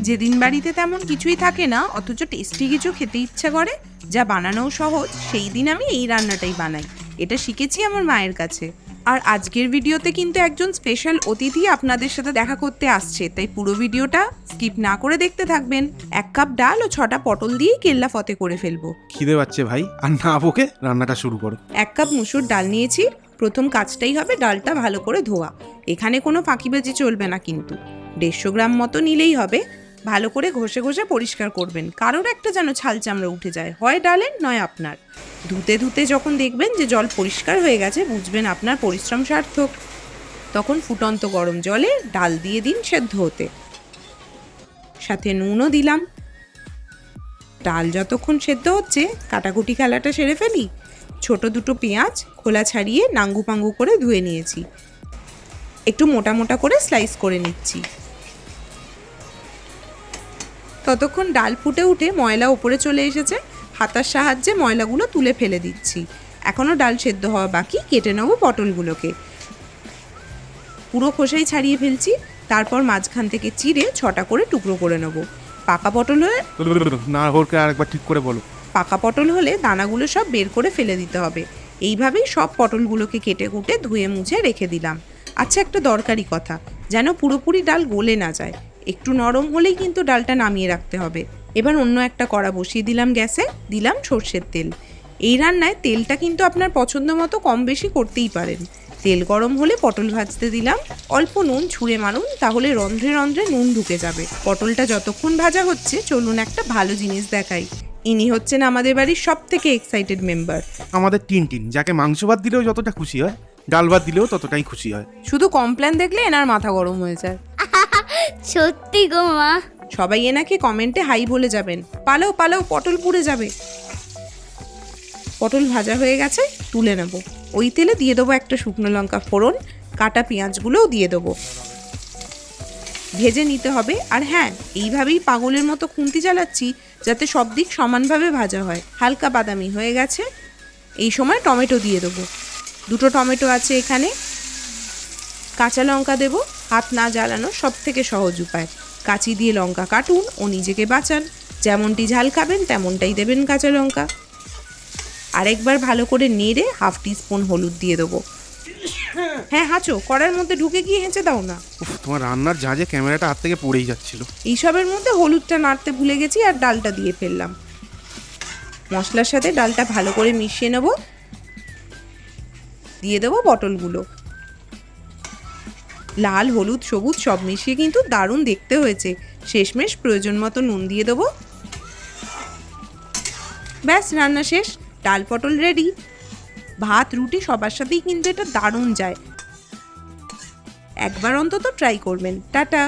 যেদিন বাড়িতে তেমন কিছুই থাকে না অথচ টেস্টি কিছু খেতে ইচ্ছা করে, যা বানানোও সহজ, সেই দিন আমি এই রান্নাটাই বানাই। এটা শিখেছি আমার মায়ের কাছে। আর আজকের ভিডিওতে কিন্তু একজন স্পেশাল অতিথি আপনাদের সাথে দেখা করতে আসছে, তাই পুরো ভিডিওটা স্কিপ না করে দেখতে থাকবেন। 1 কাপ ডাল ও 6টা পটল দিয়ে কেল্লা ফতে করে ফেলবো। খিদে পাচ্ছে ভাই, আর না বকে রান্নাটা শুরু করো। 1 কাপ মুসুর ডাল নিয়েছি। প্রথম কাজটাই হবে ডালটা ভালো করে ধোয়া। এখানে কোনো ফাঁকিবাজি চলবে না কিন্তু। 150 গ্রাম মতো নিলেই হবে। ভালো করে ঘষে ঘষে পরিষ্কার করবেন, কারোর একটা যেন ছাল চামড়া উঠে যায়, হয় ডালের নয় আপনার। ধুতে ধুতে যখন দেখবেন যে জল পরিষ্কার হয়ে গেছে, বুঝবেন আপনার পরিশ্রম সার্থক। তখন ফুটন্ত গরম জলে ডাল দিয়ে দিন সেদ্ধ হতে, সাথে নুনও দিলাম। ডাল যতক্ষণ সেদ্ধ হচ্ছে কাটাকুটি খেলাটা সেরে ফেলি। ছোট দুটো পেঁয়াজ খোলা ছাড়িয়ে নাঙ্গু পাঙ্গু করে ধুয়ে নিয়েছি, একটু মোটা মোটা করে স্লাইস করে নিচ্ছি। ততক্ষণ ডাল ফুটে উঠে ময়লা উপরে চলে এসেছে, হাতার সাহায্যে ময়লাগুলো তুলে ফেলে দিচ্ছি। এখনও ডাল সেদ্ধ হওয়া বাকি। কেটে নেবো পটলগুলোকে, পুরো খোসাই ছাড়িয়ে ফেলছি। তারপর মাঝখান থেকে চিড়ে 6টা করে টুকরো করে নেবো। পাকা পটল হলে না হোরকে আরেকবার ঠিক করে বলো। পাকা পটল হলে দানাগুলো সব বের করে ফেলে দিতে হবে। এইভাবেই সব পটলগুলোকে কেটে কুটে ধুয়ে মুছে রেখে দিলাম। আচ্ছা, একটা দরকারি কথা, যেন পুরোপুরি ডাল গলে না যায়, একটু নরম হলেই কিন্তু ডালটা নামিয়ে রাখতে হবে। এবার অন্য একটা কড়া বসিয়ে দিলাম গ্যাসে, দিলাম সর্ষের তেল। এই রান্নায় তেলটা কিন্তু আপনার পছন্দ মতো কম বেশি করতেই পারেন। তেল গরম হলে পটল ভাজতে দিলাম। অল্প নুন ছুঁড়ে মারুন, তাহলে রন্ধ্রে রন্ধ্রে নুন ঢুকে যাবে। পটলটা যতক্ষণ ভাজা হচ্ছে চলুন একটা ভালো জিনিস দেখাই। ইনি হচ্ছেন আমাদের বাড়ির সব থেকে এক্সাইটেড মেম্বার, আমাদের টিন, যাকে মাংস ভাত দিলেও যতটা খুশি হয়, ডাল ভাত দিলেও ততটাই খুশি হয়। শুধু কমপ্লেন দেখলে এনার মাথা গরম হয়ে যায়। সত্যি গো মা। সবাই এনাকে কমেন্টে হাই বলে যাবেন। পালাও পালাও, পটল পুড়ে যাবে। পটল ভাজা হয়ে গেছে, তুলে নেব। ওই তেলে দিয়ে দেবো একটা শুকনো লঙ্কা ফোড়ন, কাটা পেঁয়াজগুলোও দিয়ে দেবো। ভেজে নিতে হবে। আর হ্যাঁ, এইভাবেই পাগলের মতো খুন্তি চালাচ্ছি যাতে সব দিক সমানভাবে ভাজা হয়। হালকা বাদামি হয়ে গেছে, এই সময় টমেটো দিয়ে দেবো। 2টো টমেটো আছে এখানে। কাঁচা লঙ্কা দেবো। হাত না জ্বালানো সব থেকে সহজ উপায়। কাঁচি দিয়ে লঙ্কা কাটুন ও নিজেকে বাঁচান। যেমনটি ঝাল খাবেন তেমনটাই দেবেন কাঁচা লঙ্কা। আরেকবার ভালো করে নেড়ে 1/2 টিস্পুন হলুদ দিয়ে দেবো। হ্যাঁ হাঁচো, কড়ার মধ্যে ঢুকে গিয়ে হেঁচে দাও না। তোমার রান্নার ঝাঁঝে ক্যামেরাটা হাত থেকে পড়েই যাচ্ছিল। এইসবের মধ্যে হলুদটা নাড়তে ভুলে গেছি আর ডালটা দিয়ে ফেললাম। মশলার সাথে ডালটা ভালো করে মিশিয়ে নেব। দিয়ে দেবো পটলগুলো। লাল হলুদ সবুজ সব মিশিয়ে কিন্তু দারুণ দেখতে হয়েছে। শেষমেশ প্রয়োজন মতো নুন দিয়ে দেবো। ব্যাস, রান্না শেষ। ডাল পটল রেডি। ভাত রুটি সবার সাথেই কিন্তু এটা দারুণ যায়। একবার অন্তত ট্রাই করবেন। টাটা।